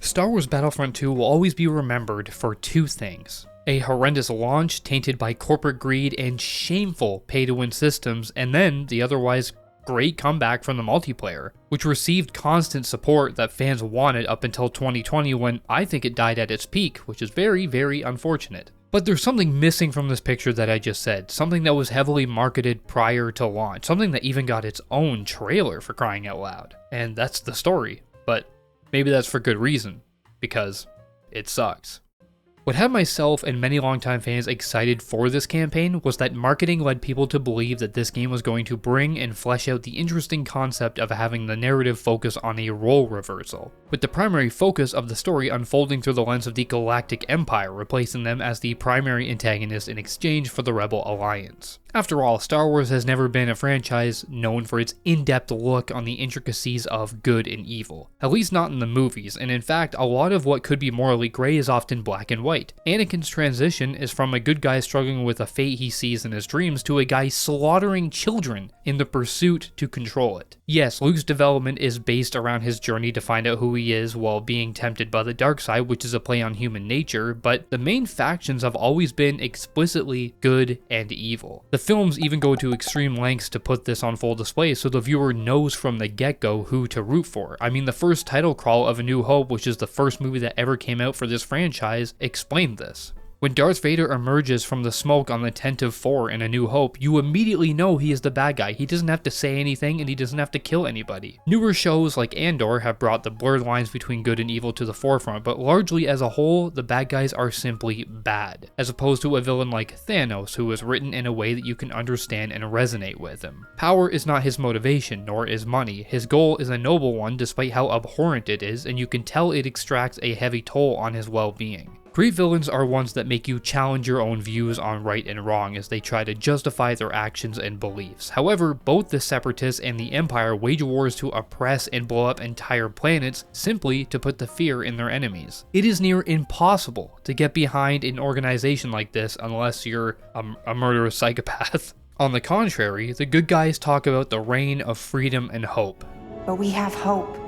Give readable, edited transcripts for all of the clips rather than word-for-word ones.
Star Wars Battlefront 2 will always be remembered for two things: a horrendous launch tainted by corporate greed and shameful pay-to-win systems, and then the otherwise great comeback from the multiplayer, which received constant support that fans wanted up until 2020, when I think it died at its peak, which is very, very unfortunate. But there's something missing from this picture that I just said, something that was heavily marketed prior to launch, something that even got its own trailer, for crying out loud. And that's the story, but maybe that's for good reason, because it sucks. What had myself and many longtime fans excited for this campaign was that marketing led people to believe that this game was going to bring and flesh out the interesting concept of having the narrative focus on a role reversal, with the primary focus of the story unfolding through the lens of the Galactic Empire, replacing them as the primary antagonist in exchange for the Rebel Alliance. After all, Star Wars has never been a franchise known for its in-depth look on the intricacies of good and evil, at least not in the movies, and in fact, a lot of what could be morally grey is often black and white. Anakin's transition is from a good guy struggling with a fate he sees in his dreams to a guy slaughtering children in the pursuit to control it. Yes, Luke's development is based around his journey to find out who he is while being tempted by the dark side, which is a play on human nature, but the main factions have always been explicitly good and evil. The films even go to extreme lengths to put this on full display so the viewer knows from the get-go who to root for. I mean, the first title crawl of A New Hope, which is the first movie that ever came out for this franchise, explained this. When Darth Vader emerges from the smoke on the tent of 4 in A New Hope, you immediately know he is the bad guy. He doesn't have to say anything and he doesn't have to kill anybody. Newer shows like Andor have brought the blurred lines between good and evil to the forefront, but largely as a whole, the bad guys are simply bad, as opposed to a villain like Thanos, who is written in a way that you can understand and resonate with him. Power is not his motivation, nor is money. His goal is a noble one despite how abhorrent it is, and you can tell it extracts a heavy toll on his well-being. Great villains are ones that make you challenge your own views on right and wrong as they try to justify their actions and beliefs. However, both the Separatists and the Empire wage wars to oppress and blow up entire planets simply to put the fear in their enemies. It is near impossible to get behind an organization like this unless you're a murderous psychopath. On the contrary, the good guys talk about the reign of freedom and hope. But we have hope.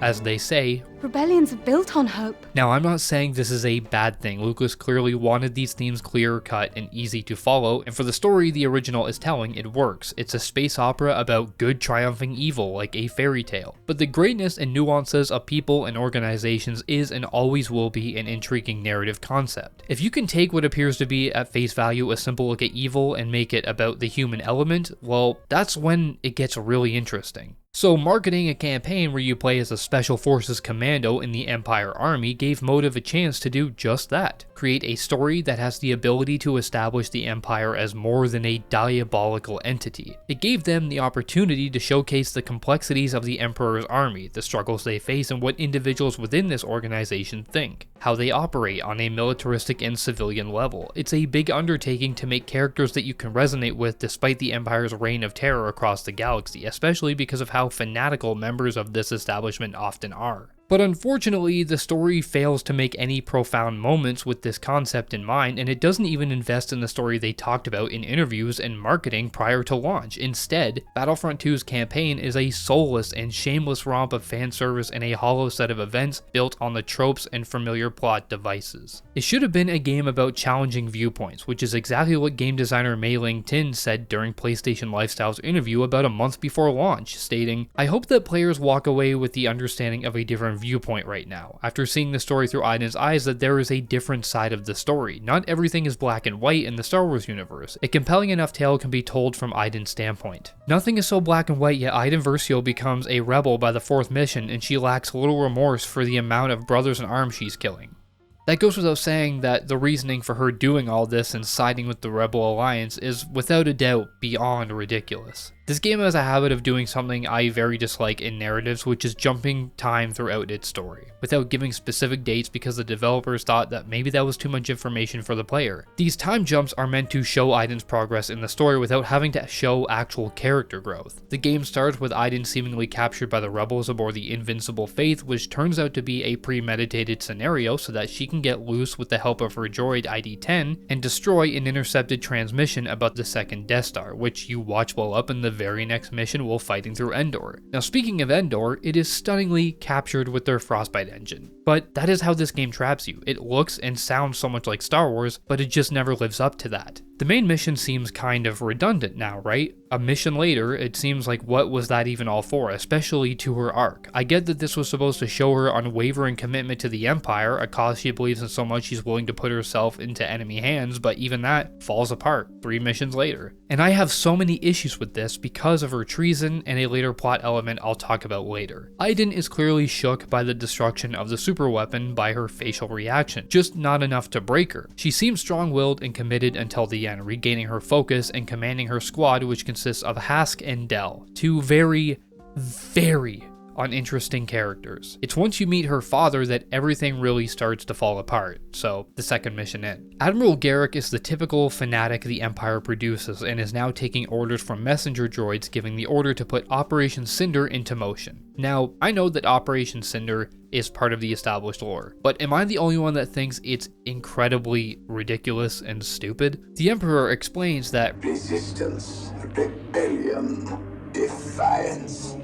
As they say, rebellions are built on hope. Now, I'm not saying this is a bad thing. Lucas clearly wanted these themes clear-cut and easy to follow, and for the story the original is telling, it works. It's a space opera about good triumphing evil, like a fairy tale. But the greatness and nuances of people and organizations is and always will be an intriguing narrative concept. If you can take what appears to be at face value a simple look at evil and make it about the human element, well, that's when it gets really interesting. So marketing a campaign where you play as a Special Forces commando in the Empire Army gave Motive a chance to do just that. Create a story that has the ability to establish the Empire as more than a diabolical entity. It gave them the opportunity to showcase the complexities of the Emperor's army, the struggles they face, and what individuals within this organization think, how they operate on a militaristic and civilian level. It's a big undertaking to make characters that you can resonate with despite the Empire's reign of terror across the galaxy, especially because of how fanatical members of this establishment often are. But unfortunately, the story fails to make any profound moments with this concept in mind, and it doesn't even invest in the story they talked about in interviews and marketing prior to launch. Instead, Battlefront 2's campaign is a soulless and shameless romp of fan service and a hollow set of events built on the tropes and familiar plot devices. It should have been a game about challenging viewpoints, which is exactly what game designer Mei Ling Tin said during PlayStation Lifestyle's interview about a month before launch, stating, "I hope that players walk away with the understanding of a different viewpoint right now, after seeing the story through Aiden's eyes, that there is a different side of the story. Not everything is black and white in the Star Wars universe. A compelling enough tale can be told from Aiden's standpoint. Nothing is so black and white, yet Aiden Versio becomes a rebel by the 4th mission, and she lacks little remorse for the amount of brothers in arms she's killing." That goes without saying that the reasoning for her doing all this and siding with the Rebel Alliance is without a doubt beyond ridiculous. This game has a habit of doing something I very dislike in narratives, which is jumping time throughout its story, without giving specific dates because the developers thought that maybe that was too much information for the player. These time jumps are meant to show Aiden's progress in the story without having to show actual character growth. The game starts with Aiden seemingly captured by the rebels aboard the Invincible Faith, which turns out to be a premeditated scenario so that she can get loose with the help of her droid ID-10 and destroy an intercepted transmission about the second Death Star, which you watch blow up in the very next mission while fighting through Endor. Now speaking of Endor, it is stunningly captured with their Frostbite engine. But that is how this game traps you. It looks and sounds so much like Star Wars, but it just never lives up to that. The main mission seems kind of redundant now, right? A mission later, it seems like what was that even all for, especially to her arc. I get that this was supposed to show her unwavering commitment to the Empire, a cause she believes in so much she's willing to put herself into enemy hands, but even that falls apart 3 missions later. And I have so many issues with this because of her treason and a later plot element I'll talk about later. Iden is clearly shook by the destruction of the super weapon by her facial reaction, just not enough to break her. She seems strong-willed and committed until the end, regaining her focus and commanding her squad, which consists of Hask and Del, 2 very uninteresting characters. It's once you meet her father that everything really starts to fall apart, so the second mission in. Admiral Garrick is the typical fanatic the Empire produces and is now taking orders from messenger droids, giving the order to put Operation Cinder into motion. Now, I know that Operation Cinder is part of the established lore, but am I the only one that thinks it's incredibly ridiculous and stupid? The Emperor explains that resistance, rebellion, defiance.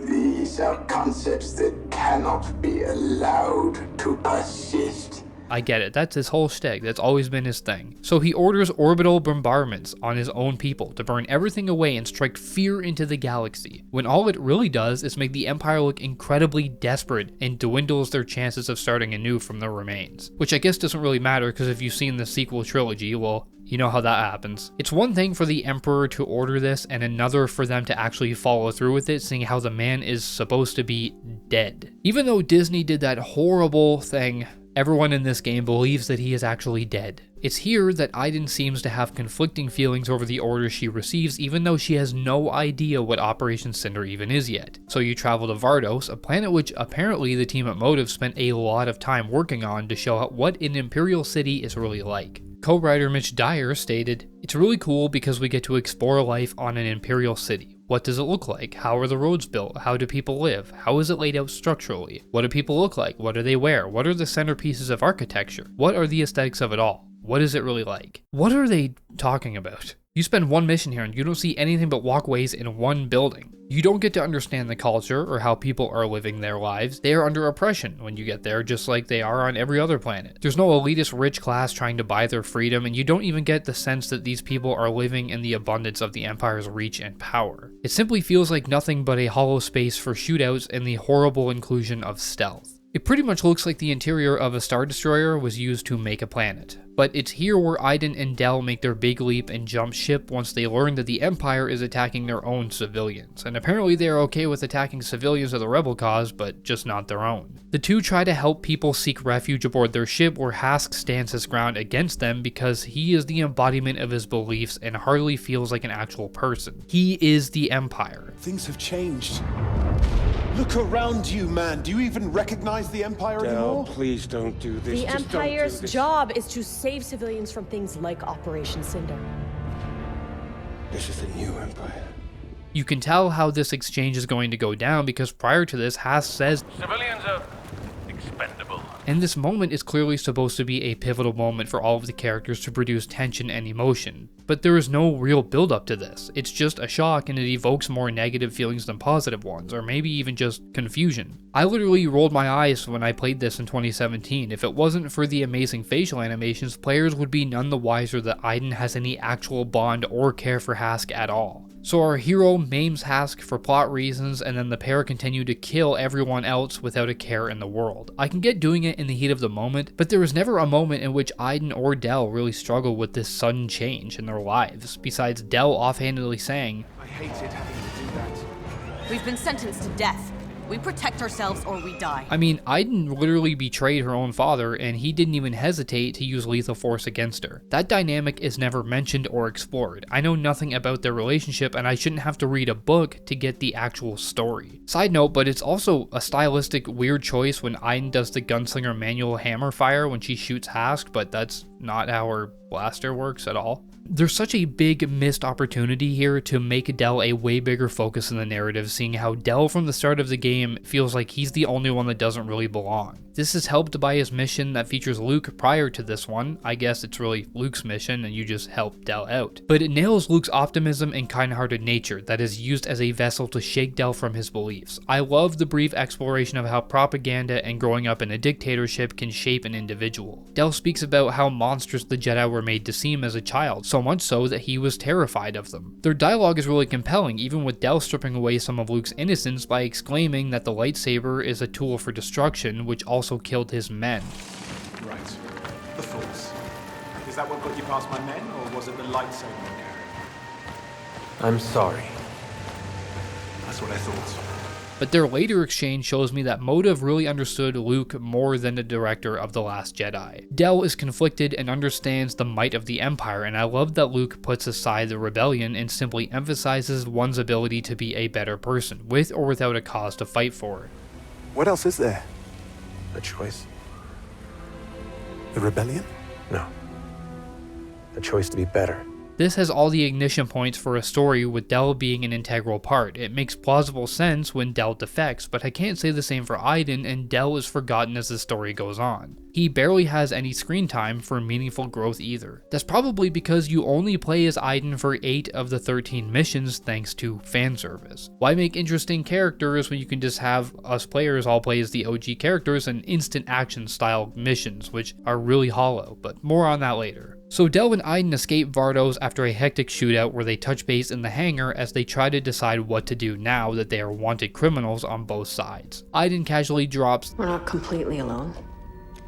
These are concepts that cannot be allowed to persist. I get it, that's his whole shtick, that's always been his thing. So he orders orbital bombardments on his own people to burn everything away and strike fear into the galaxy, when all it really does is make the Empire look incredibly desperate and dwindles their chances of starting anew from their remains. Which I guess doesn't really matter, because if you've seen the sequel trilogy, well, you know how that happens. It's one thing for the Emperor to order this and another for them to actually follow through with it, seeing how the man is supposed to be dead. Even though Disney did that horrible thing, everyone in this game believes that he is actually dead. It's here that Iden seems to have conflicting feelings over the orders she receives, even though she has no idea what Operation Cinder even is yet. So you travel to Vardos, a planet which apparently the team at Motive spent a lot of time working on to show what an Imperial city is really like. Co-writer Mitch Dyer stated, "It's really cool because we get to explore life on an Imperial city. What does it look like? How are the roads built? How do people live? How is it laid out structurally? What do people look like? What do they wear? What are the centerpieces of architecture? What are the aesthetics of it all? What is it really like? What are they talking about? You spend one mission here and you don't see anything but walkways in one building. You don't get to understand the culture or how people are living their lives. They are under oppression when you get there, just like they are on every other planet. There's no elitist rich class trying to buy their freedom, and you don't even get the sense that these people are living in the abundance of the Empire's reach and power. It simply feels like nothing but a hollow space for shootouts and the horrible inclusion of stealth. It pretty much looks like the interior of a Star Destroyer was used to make a planet. But it's here where Iden and Del make their big leap and jump ship once they learn that the Empire is attacking their own civilians. And apparently they are okay with attacking civilians of the rebel cause, but just not their own. The two try to help people seek refuge aboard their ship, where Hask stands his ground against them because he is the embodiment of his beliefs and hardly feels like an actual person. He is the Empire. Things have changed. Look around you, man. Do you even recognize the Empire anymore? Please don't do this. The Just don't do Empire's this. job is to save civilians from things like Operation Cinder. This is the new Empire. You can tell how this exchange is going to go down because prior to this, Hask says, "Civilians are expendable." and this moment is clearly supposed to be a pivotal moment for all of the characters to produce tension and emotion. But there is no real build up to this. It's just a shock and it evokes more negative feelings than positive ones, or maybe even just confusion. I literally rolled my eyes when I played this in 2017. If it wasn't for the amazing facial animations, players would be none the wiser that Iden has any actual bond or care for Hask at all. So our hero maims Hask for plot reasons, and then the pair continue to kill everyone else without a care in the world. I can get doing it in the heat of the moment, but there was never a moment in which Iden or Del really struggled with this sudden change in their lives, besides Del offhandedly saying, I hated having to do that. We've been sentenced to death. We protect ourselves or we die. I mean, Iden literally betrayed her own father, and he didn't even hesitate to use lethal force against her. That dynamic is never mentioned or explored. I know nothing about their relationship, and I shouldn't have to read a book to get the actual story. Side note, but it's also a stylistic weird choice when Iden does the gunslinger manual hammer fire when she shoots Hask, but that's not how her blaster works at all. There's such a big missed opportunity here to make Del a way bigger focus in the narrative, seeing how Del from the start of the game feels like he's the only one that doesn't really belong. This is helped by his mission that features Luke prior to this one. I guess it's really Luke's mission and you just help Del out. But it nails Luke's optimism and kind-hearted nature that is used as a vessel to shake Del from his beliefs. I love the brief exploration of how propaganda and growing up in a dictatorship can shape an individual. Del speaks about how monstrous the Jedi were made to seem as a child, so much so that he was terrified of them. Their dialogue is really compelling, even with Del stripping away some of Luke's innocence by exclaiming that the lightsaber is a tool for destruction, which also killed his men. Right. The Force. Is that what got you past my men, or was it the lightsaber you carried? I'm sorry. That's what I thought. But their later exchange shows me that Motive really understood Luke more than the director of The Last Jedi. Del is conflicted and understands the might of the Empire, and I love that Luke puts aside the rebellion and simply emphasizes one's ability to be a better person, with or without a cause to fight for. What else is there? A choice? The rebellion? No. A choice to be better. This has all the ignition points for a story with Del being an integral part. It makes plausible sense when Del defects, but I can't say the same for Iden, and Del is forgotten as the story goes on. He barely has any screen time for meaningful growth either. That's probably because you only play as Iden for 8 of the 13 missions thanks to fan service. Why make interesting characters when you can just have us players all play as the OG characters and instant action style missions, which are really hollow, but more on that later. So Del and Iden escape Vardos after a hectic shootout where they touch base in the hangar as they try to decide what to do now that they are wanted criminals on both sides. Iden casually drops, "We're not completely alone.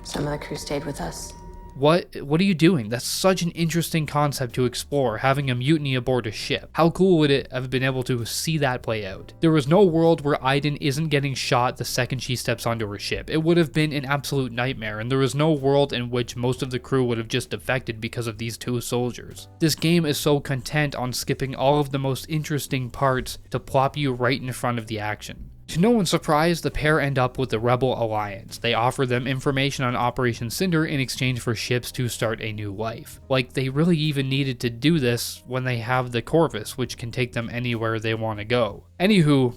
Some of the crew stayed with us." What are you doing? That's such an interesting concept to explore, having a mutiny aboard a ship. How cool would it have been able to see that play out? There was no world where Iden isn't getting shot the second she steps onto her ship. It would have been an absolute nightmare, and there was no world in which most of the crew would have just defected because of these two soldiers. This game is so content on skipping all of the most interesting parts to plop you right in front of the action. To no one's surprise, the pair end up with the Rebel Alliance. They offer them information on Operation Cinder in exchange for ships to start a new life. Like, they really even needed to do this when they have the Corvus, which can take them anywhere they want to go. Anywho,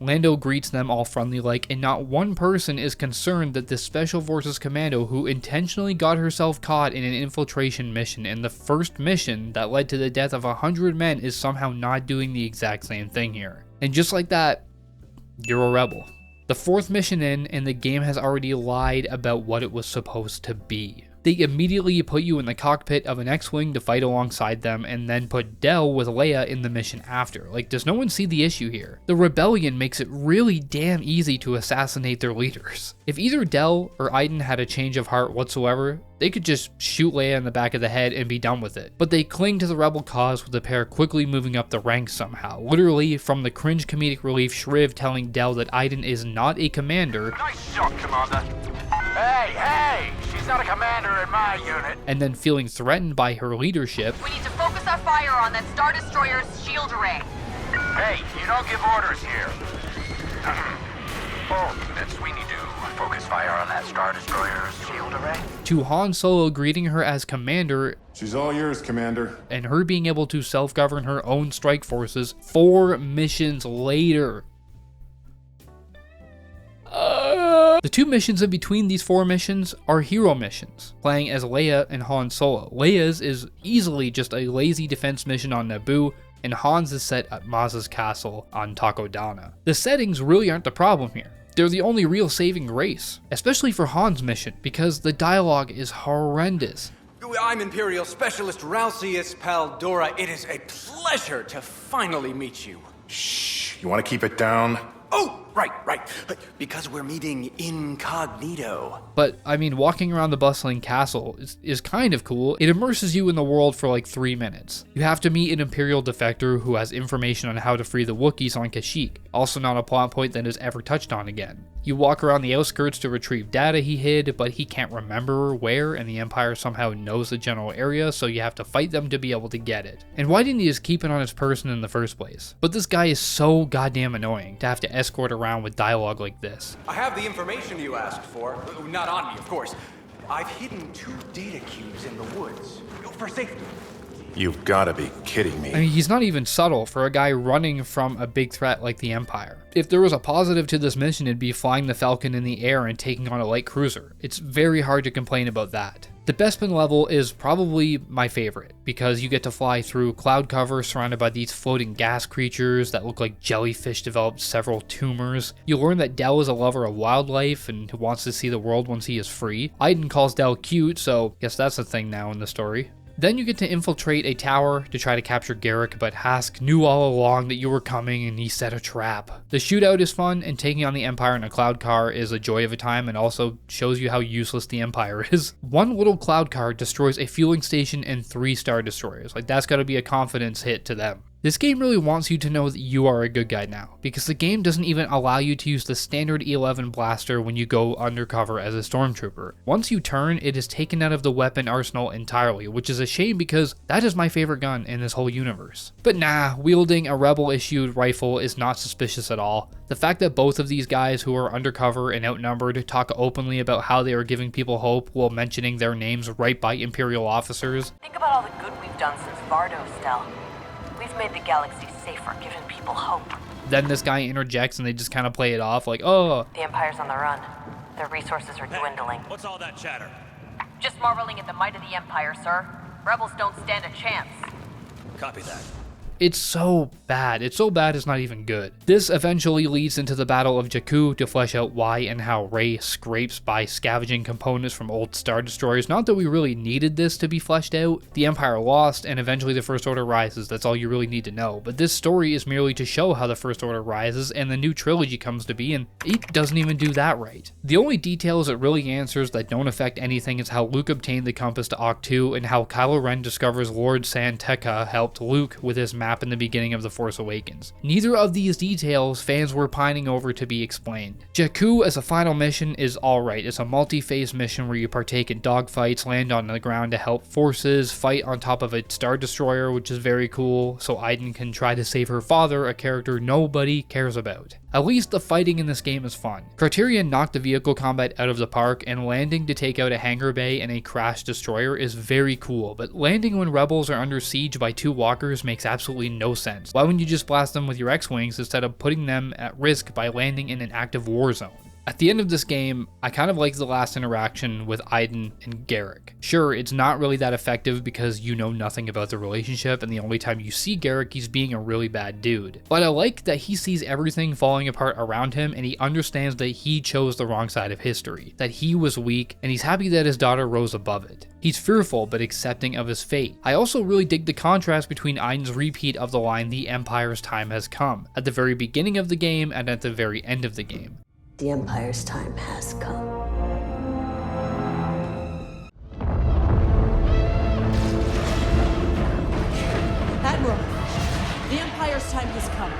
Lando greets them all friendly-like, and not one person is concerned that this Special Forces commando who intentionally got herself caught in an infiltration mission in the first mission that led to the death of 100 men is somehow not doing the exact same thing here. And just like that, you're a rebel. The 4th mission in, and the game has already lied about what it was supposed to be. They immediately put you in the cockpit of an X-Wing to fight alongside them, and then put Del with Leia in the mission after. Like, does no one see the issue here? The rebellion makes it really damn easy to assassinate their leaders. If either Del or Iden had a change of heart whatsoever, they could just shoot Leia in the back of the head and be done with it. But they cling to the rebel cause with the pair quickly moving up the ranks somehow. Literally, from the cringe comedic relief Shriv telling Del that Iden is not a commander. Nice shot, Commander. Hey! She's not a commander in my unit. And then feeling threatened by her leadership. We need to focus our fire on that Star Destroyer's shield array. Hey, you don't give orders here. We need to focus fire on that Star Destroyer's shield array. To Han Solo greeting her as commander. She's all yours, Commander. And her being able to self-govern her own strike forces 4 missions later. The 2 missions in between these 4 missions are hero missions, playing as Leia and Han Solo. Leia's is easily just a lazy defense mission on Naboo, and Han's is set at Maz's castle on Takodana. The settings really aren't the problem here. They're the only real saving grace, especially for Han's mission, because the dialogue is horrendous. I'm Imperial Specialist Ralcius Paldora. It is a pleasure to finally meet you. Shh, you want to keep it down? Oh, right. Because we're meeting incognito. But, I mean, walking around the bustling castle is kind of cool. It immerses you in the world for like 3 minutes. You have to meet an Imperial defector who has information on how to free the Wookiees on Kashyyyk, also not a plot point that is ever touched on again. You walk around the outskirts to retrieve data he hid, but he can't remember where, and the Empire somehow knows the general area, so you have to fight them to be able to get it. And why didn't he just keep it on his person in the first place? But this guy is so goddamn annoying to have to escort around with dialogue like this. I have the information you asked for. Not on me, of course. I've hidden 2 data cubes in the woods. For safety. You've gotta be kidding me. I mean, he's not even subtle for a guy running from a big threat like the Empire. If there was a positive to this mission, it'd be flying the Falcon in the air and taking on a light cruiser. It's very hard to complain about that. The Bespin level is probably my favorite, because you get to fly through cloud cover surrounded by these floating gas creatures that look like jellyfish developed several tumors. You learn that Del is a lover of wildlife and who wants to see the world once he is free. Aiden calls Del cute, so guess that's a thing now in the story. Then you get to infiltrate a tower to try to capture Garrick, but Hask knew all along that you were coming and he set a trap. The shootout is fun, and taking on the Empire in a cloud car is a joy of a time and also shows you how useless the Empire is. One little cloud car destroys a fueling station and 3 Star Destroyers. Like, that's gotta be a confidence hit to them. This game really wants you to know that you are a good guy now, because the game doesn't even allow you to use the standard E11 blaster when you go undercover as a stormtrooper. Once you turn, it is taken out of the weapon arsenal entirely, which is a shame because that is my favorite gun in this whole universe. But nah, wielding a rebel-issued rifle is not suspicious at all. The fact that both of these guys who are undercover and outnumbered talk openly about how they are giving people hope while mentioning their names right by Imperial officers. Think about all the good we've done since Vardo, Stel. We've made the galaxy safer, giving people hope. Then this guy interjects and they just kind of play it off like, oh. The Empire's on the run. Their resources are dwindling. What's all that chatter? Just marveling at the might of the Empire, sir. Rebels don't stand a chance. Copy that. It's so bad. It's so bad it's not even good. This eventually leads into the Battle of Jakku to flesh out why and how Rey scrapes by scavenging components from old Star Destroyers. Not that we really needed this to be fleshed out. The Empire lost and eventually the First Order rises. That's all you really need to know. But this story is merely to show how the First Order rises and the new trilogy comes to be, and it doesn't even do that right. The only details it really answers that don't affect anything is how Luke obtained the compass to Octu and how Kylo Ren discovers Lord San Tekka helped Luke with his map in the beginning of The Force Awakens. Neither of these details fans were pining over to be explained. Jakku as a final mission is alright. It's a multi-phase mission where you partake in dogfights, land on the ground to help forces, fight on top of a Star Destroyer, which is very cool, so Aiden can try to save her father, a character nobody cares about. At least the fighting in this game is fun. Criterion knocked the vehicle combat out of the park, and landing to take out a hangar bay and a crashed destroyer is very cool, but landing when rebels are under siege by 2 walkers makes absolutely no sense. Why wouldn't you just blast them with your X-Wings instead of putting them at risk by landing in an active war zone? At the end of this game, I kind of like the last interaction with Aiden and Garrick. Sure, it's not really that effective because you know nothing about the relationship, and the only time you see Garrick, he's being a really bad dude. But I like that he sees everything falling apart around him, and he understands that he chose the wrong side of history, that he was weak, and he's happy that his daughter rose above it. He's fearful but accepting of his fate. I also really dig the contrast between Aiden's repeat of the line, "The Empire's time has come," at the very beginning of the game and at the very end of the game. The Empire's time has come. Admiral, the Empire's time has come.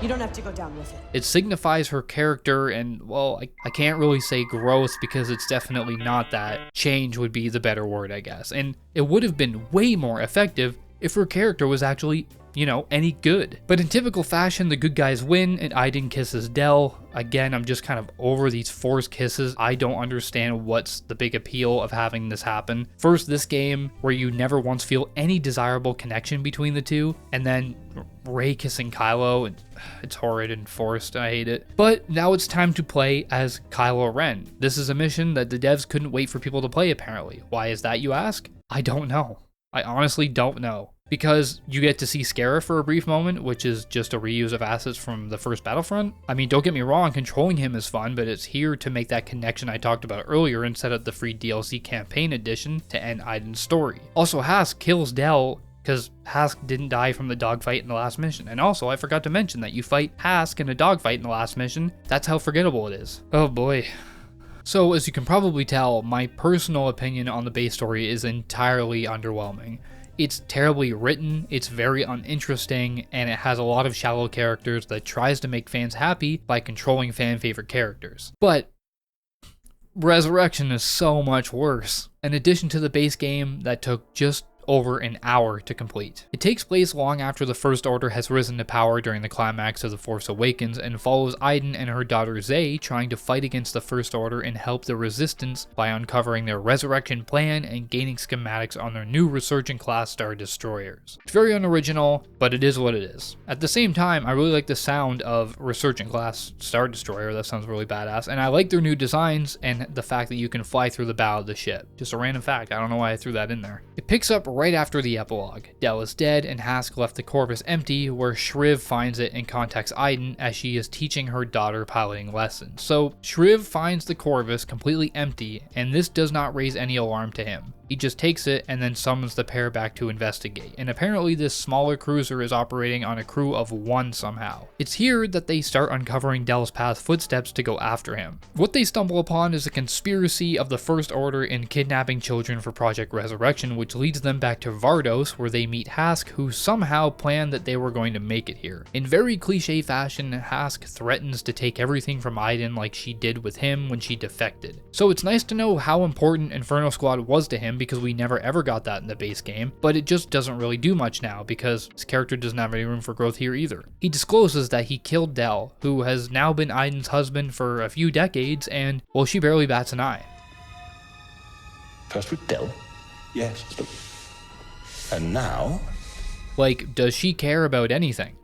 You don't have to go down with it. It signifies her character and, well, I can't really say growth because it's definitely not that. Change would be the better word, I guess. And it would have been way more effective if her character was actually, you know, any good. But in typical fashion, the good guys win and Aiden kisses Del. Again, I'm just kind of over these forced kisses. I don't understand what's the big appeal of having this happen. First, this game where you never once feel any desirable connection between the two, and then Rey kissing Kylo, and it's horrid and forced. I hate it. But now it's time to play as Kylo Ren. This is a mission that the devs couldn't wait for people to play, apparently. Why is that, you ask? I don't know. I honestly don't know. Because you get to see Scarif for a brief moment, which is just a reuse of assets from the first Battlefront. I mean, don't get me wrong, controlling him is fun, but it's here to make that connection I talked about earlier and set up the free DLC campaign edition to end Aiden's story. Also, Hask kills Del because Hask didn't die from the dogfight in the last mission. And also, I forgot to mention that you fight Hask in a dogfight in the last mission. That's how forgettable it is. Oh boy. So, as you can probably tell, my personal opinion on the base story is entirely underwhelming. It's terribly written, it's very uninteresting, and it has a lot of shallow characters that tries to make fans happy by controlling fan favorite characters. But Resurrection is so much worse. In addition to the base game that took just over an hour to complete. It takes place long after the First Order has risen to power during the climax of The Force Awakens and follows Iden and her daughter Zay trying to fight against the First Order and help the Resistance by uncovering their resurrection plan and gaining schematics on their new resurgent class Star Destroyers. It's very unoriginal, but it is what it is. At the same time, I really like the sound of resurgent class Star Destroyer. That sounds really badass, and I like their new designs and the fact that you can fly through the bow of the ship. Just a random fact, I don't know why I threw that in there. It picks up right after the epilogue. Del is dead and Hask left the Corvus empty, where Shriv finds it and contacts Iden as she is teaching her daughter piloting lessons. So Shriv finds the Corvus completely empty, and this does not raise any alarm to him. He just takes it and then summons the pair back to investigate, and apparently this smaller cruiser is operating on a crew of 1 somehow. It's here that they start uncovering Del's past footsteps to go after him. What they stumble upon is a conspiracy of the First Order in kidnapping children for Project Resurrection, which leads them back to Vardos, where they meet Hask, who somehow planned that they were going to make it here. In very cliche fashion, Hask threatens to take everything from Iden like she did with him when she defected. So it's nice to know how important Inferno Squad was to him, because we never ever got that in the base game, but it just doesn't really do much now because his character doesn't have any room for growth here either. He discloses that he killed Del, who has now been Iden's husband for a few decades, and, well, she barely bats an eye. First with Del? Yes. And now? Like, does she care about anything?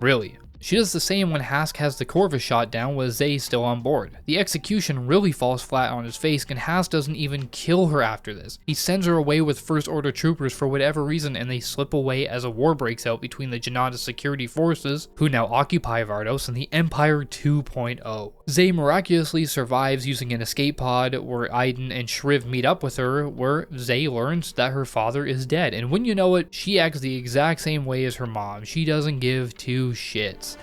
Really? She does the same when Hask has the Corvus shot down with Zay still on board. The execution really falls flat on his face, and Hask doesn't even kill her after this. He sends her away with First Order troopers for whatever reason, and they slip away as a war breaks out between the Janata security forces, who now occupy Vardos, and the Empire 2.0. Zay miraculously survives using an escape pod where Iden and Shriv meet up with her, where Zay learns that her father is dead, and when you know it, she acts the exact same way as her mom. She doesn't give 2 shits.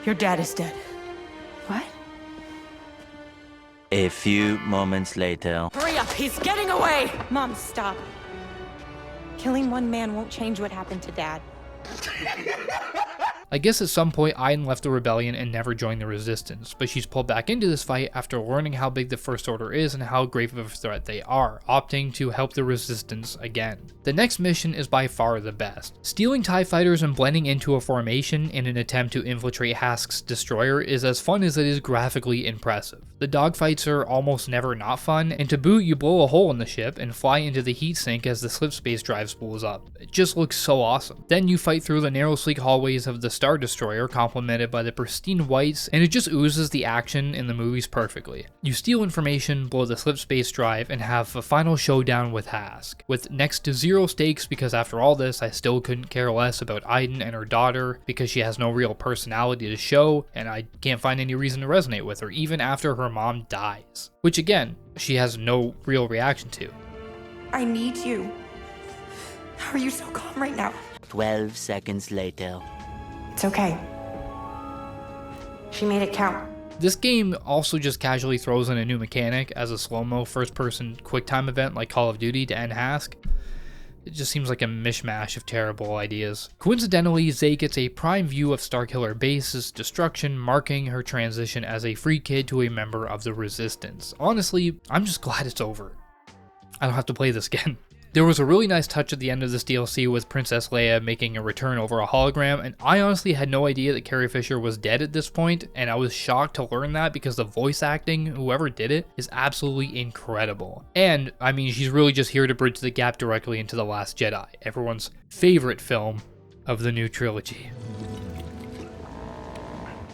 Your dad is dead. What? A few moments later. Hurry up, he's getting away! Mom, stop. Killing one man won't change what happened to Dad. I guess at some point Iden left the rebellion and never joined the resistance, but she's pulled back into this fight after learning how big the First Order is and how grave of a threat they are, opting to help the resistance again. The next mission is by far the best. Stealing TIE fighters and blending into a formation in an attempt to infiltrate Hask's destroyer is as fun as it is graphically impressive. The dogfights are almost never not fun, and to boot you blow a hole in the ship and fly into the heat sink as the slipspace drive spools up. It just looks so awesome. Then you fight through the narrow sleek hallways of the Star Destroyer, complemented by the pristine whites, and it just oozes the action in the movies perfectly. You steal information, blow the slipspace drive, and have a final showdown with Hask, with next to zero stakes, because after all this I still couldn't care less about Iden and her daughter because she has no real personality to show, and I can't find any reason to resonate with her even after her mom dies, which again, she has no real reaction to. I need you. How are you so calm right now? 12 seconds later. It's okay. She made it count. This game also just casually throws in a new mechanic as a slow-mo first-person quick-time event like Call of Duty to end Hask. It just seems like a mishmash of terrible ideas. Coincidentally, Zay gets a prime view of Starkiller Base's destruction, marking her transition as a free kid to a member of the Resistance. Honestly, I'm just glad it's over. I don't have to play this again. There was a really nice touch at the end of this DLC with Princess Leia making a return over a hologram, and I honestly had no idea that Carrie Fisher was dead at this point, and I was shocked to learn that because the voice acting, whoever did it, is absolutely incredible. And, I mean, she's really just here to bridge the gap directly into The Last Jedi, everyone's favorite film of the new trilogy.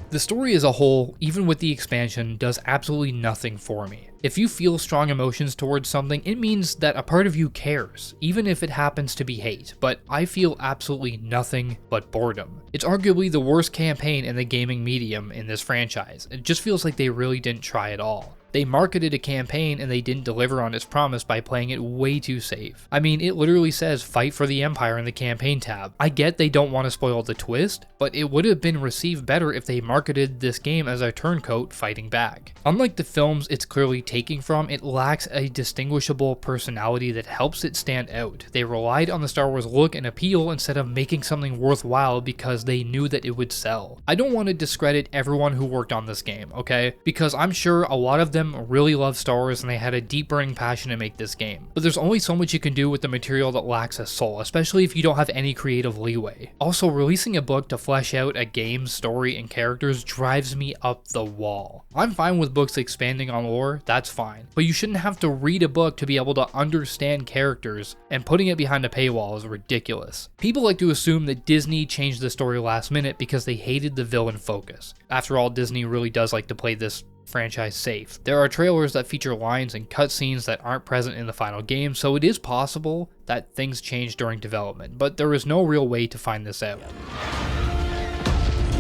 The story as a whole, even with the expansion, does absolutely nothing for me. If you feel strong emotions towards something, it means that a part of you cares, even if it happens to be hate, but I feel absolutely nothing but boredom. It's arguably the worst campaign in the gaming medium in this franchise. It just feels like they really didn't try at all. They marketed a campaign and they didn't deliver on its promise by playing it way too safe. I mean, it literally says fight for the Empire in the campaign tab. I get they don't want to spoil the twist, but it would have been received better if they marketed this game as a turncoat fighting back. Unlike the films it's clearly taking from, it lacks a distinguishable personality that helps it stand out. They relied on the Star Wars look and appeal instead of making something worthwhile because they knew that it would sell. I don't want to discredit everyone who worked on this game, okay? Because I'm sure a lot of them them really love Star Wars and they had a deep burning passion to make this game. But there's only so much you can do with the material that lacks a soul, especially if you don't have any creative leeway. Also, releasing a book to flesh out a game's story and characters drives me up the wall. I'm fine with books expanding on lore, that's fine, but you shouldn't have to read a book to be able to understand characters, and putting it behind a paywall is ridiculous. People like to assume that Disney changed the story last minute because they hated the villain focus. After all, Disney really does like to play this franchise safe. There are trailers that feature lines and cutscenes that aren't present in the final game, so it is possible that things change during development, but there is no real way to find this out.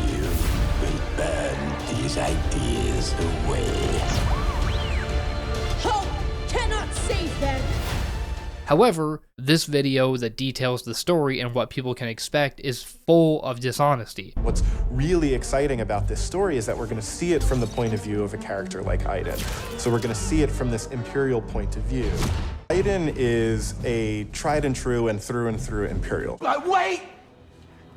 You will burn these ideas away. Hope cannot save them! However, this video that details the story and what people can expect is full of dishonesty. What's really exciting about this story is that we're going to see it from the point of view of a character like Aiden. So we're going to see it from this Imperial point of view. Aiden is a tried and true Imperial. Wait!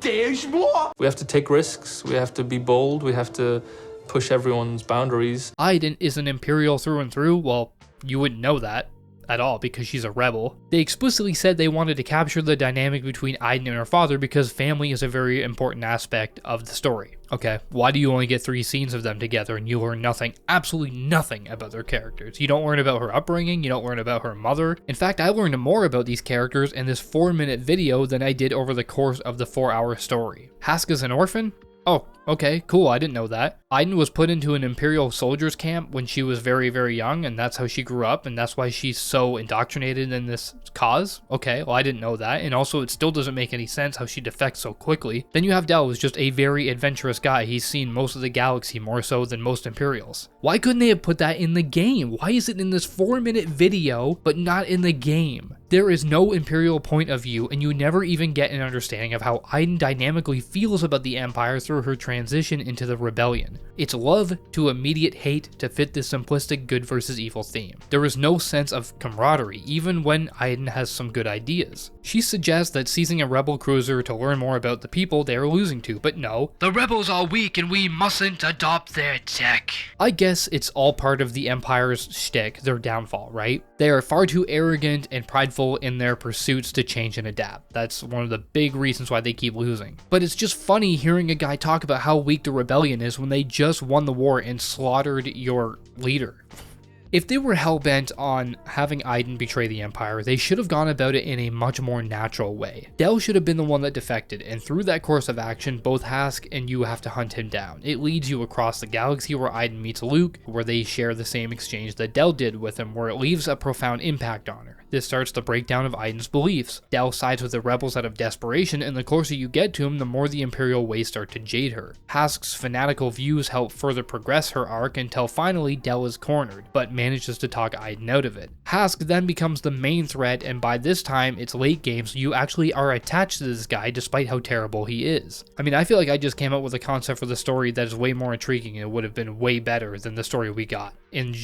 There's more! We have to take risks, we have to be bold, we have to push everyone's boundaries. Aiden is an Imperial through and through. Well, you wouldn't know that at all because she's a rebel. They explicitly said they wanted to capture the dynamic between Aiden and her father because family is a very important aspect of the story. Okay, why do you only get 3 scenes of them together and you learn nothing, absolutely nothing about their characters? You don't learn about her upbringing, you don't learn about her mother. In fact, I learned more about these characters in this 4-minute video than I did over the course of the 4-hour story. Haska's an orphan? Oh, okay, cool, I didn't know that. Aiden was put into an Imperial soldiers camp when she was very, very young, and that's how she grew up, and that's why she's so indoctrinated in this cause? Okay, well, I didn't know that, and also it still doesn't make any sense how she defects so quickly. Then you have Del, who's just a very adventurous guy. He's seen most of the galaxy, more so than most Imperials. Why couldn't they have put that in the game? Why is it in this 4-minute video, but not in the game? There is no Imperial point of view, and you never even get an understanding of how Aiden dynamically feels about the Empire through her transition into the Rebellion. It's love to immediate hate to fit this simplistic good versus evil theme. There is no sense of camaraderie, even when Aiden has some good ideas. She suggests that seizing a rebel cruiser to learn more about the people they are losing to, but no, the rebels are weak and we mustn't adopt their tech. I guess it's all part of the Empire's shtick, their downfall, right? They are far too arrogant and prideful in their pursuits to change and adapt. That's one of the big reasons why they keep losing. But it's just funny hearing a guy talk about how weak the rebellion is when they just won the war and slaughtered your leader. If they were hell-bent on having Aiden betray the Empire, they should have gone about it in a much more natural way. Del should have been the one that defected, and through that course of action, both Hask and you have to hunt him down. It leads you across the galaxy where Aiden meets Luke, where they share the same exchange that Del did with him, where it leaves a profound impact on her. This starts the breakdown of Aiden's beliefs. Del sides with the rebels out of desperation, and the closer you get to him, the more the Imperial ways start to jade her. Hask's fanatical views help further progress her arc until finally Del is cornered, but manages to talk Aiden out of it. Hask then becomes the main threat, and by this time it's late game, so you actually are attached to this guy despite how terrible he is. I mean, I feel like I just came up with a concept for the story that is way more intriguing and it would have been way better than the story we got. And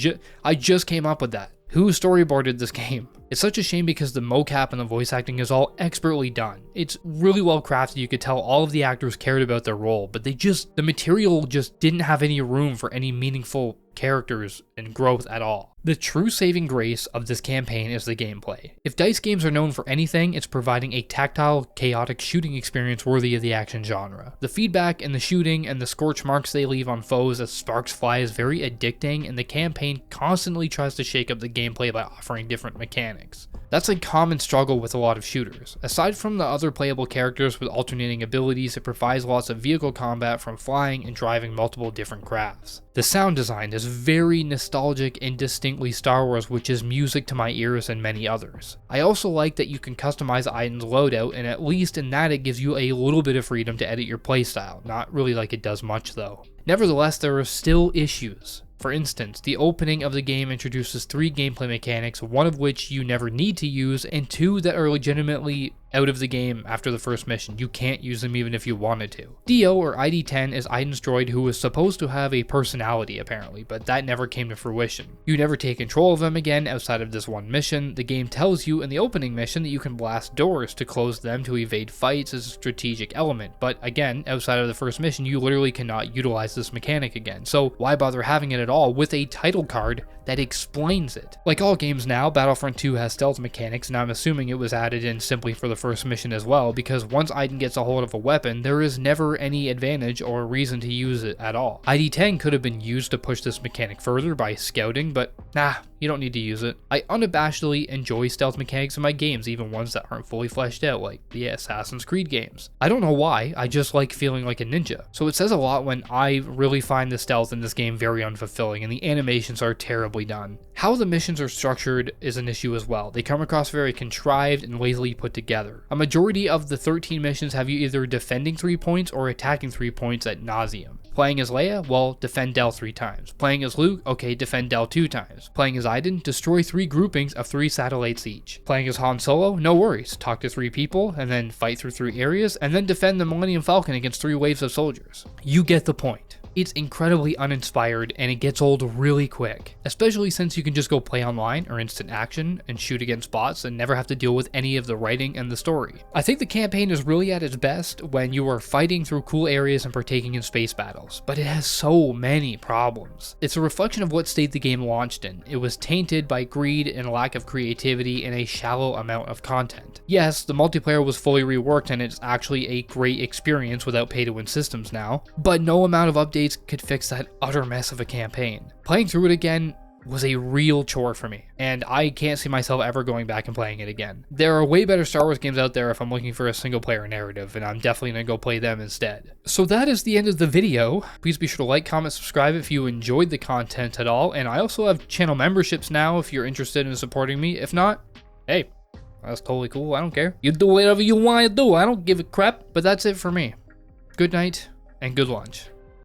I just came up with that. Who storyboarded this game? It's such a shame because the mocap and the voice acting is all expertly done. It's really well crafted. You could tell all of the actors cared about their role, but the material just didn't have any room for any meaningful characters and growth at all. The true saving grace of this campaign is the gameplay. If DICE games are known for anything, it's providing a tactile, chaotic shooting experience worthy of the action genre. The feedback and the shooting and the scorch marks they leave on foes as sparks fly is very addicting, and the campaign constantly tries to shake up the gameplay by offering different mechanics. That's a common struggle with a lot of shooters. Aside from the other playable characters with alternating abilities, it provides lots of vehicle combat from flying and driving multiple different crafts. The sound design is very nostalgic and distinctly Star Wars, which is music to my ears and many others. I also like that you can customize Aiden's loadout, and at least in that it gives you a little bit of freedom to edit your playstyle, not really like it does much though. Nevertheless, there are still issues. For instance, the opening of the game introduces 3 gameplay mechanics, one of which you never need to use, and 2 that are legitimately out of the game after the first mission. You can't use them even if you wanted to. Dio, or ID-10, is Aiden's droid who was supposed to have a personality apparently, but that never came to fruition. You never take control of him again outside of this one mission. The game tells you in the opening mission that you can blast doors to close them to evade fights as a strategic element, but again, outside of the first mission, you literally cannot utilize this mechanic again, so why bother having it at all with a title card that explains it? Like all games now, Battlefront 2 has stealth mechanics, and I'm assuming it was added in simply for the first mission as well, because once Aiden gets a hold of a weapon, there is never any advantage or reason to use it at all. ID-10 could have been used to push this mechanic further by scouting, but nah, you don't need to use it. I unabashedly enjoy stealth mechanics in my games, even ones that aren't fully fleshed out, like the Assassin's Creed games. I don't know why, I just like feeling like a ninja. So it says a lot when I really find the stealth in this game very unfulfilling, and the animations are terribly done. How the missions are structured is an issue as well. They come across very contrived and lazily put together. A majority of the 13 missions have you either defending 3 points or attacking 3 points ad nauseum. Playing as Leia? Well, defend Del 3 times. Playing as Luke? Okay, defend Del 2 times. Playing as Aiden? Destroy 3 groupings of 3 satellites each. Playing as Han Solo? No worries. Talk to 3 people, and then fight through 3 areas, and then defend the Millennium Falcon against 3 waves of soldiers. You get the point. It's incredibly uninspired, and it gets old really quick, especially since you can just go play online or instant action and shoot against bots and never have to deal with any of the writing and the story. I think the campaign is really at its best when you are fighting through cool areas and partaking in space battles, but it has so many problems. It's a reflection of what state the game launched in. It was tainted by greed and a lack of creativity and a shallow amount of content. Yes, the multiplayer was fully reworked and it's actually a great experience without pay-to-win systems now, but no amount of updates could fix that utter mess of a campaign. Playing through it again was a real chore for me, and I can't see myself ever going back and playing it again. There are way better Star Wars games out there if I'm looking for a single player narrative, and I'm definitely gonna go play them instead. So that is the end of the video. Please be sure to like, comment, subscribe if you enjoyed the content at all, and I also have channel memberships now if you're interested in supporting me. If not, hey, that's totally cool, I don't care. You do whatever you want to do, I don't give a crap, but that's it for me. Good night, and good lunch.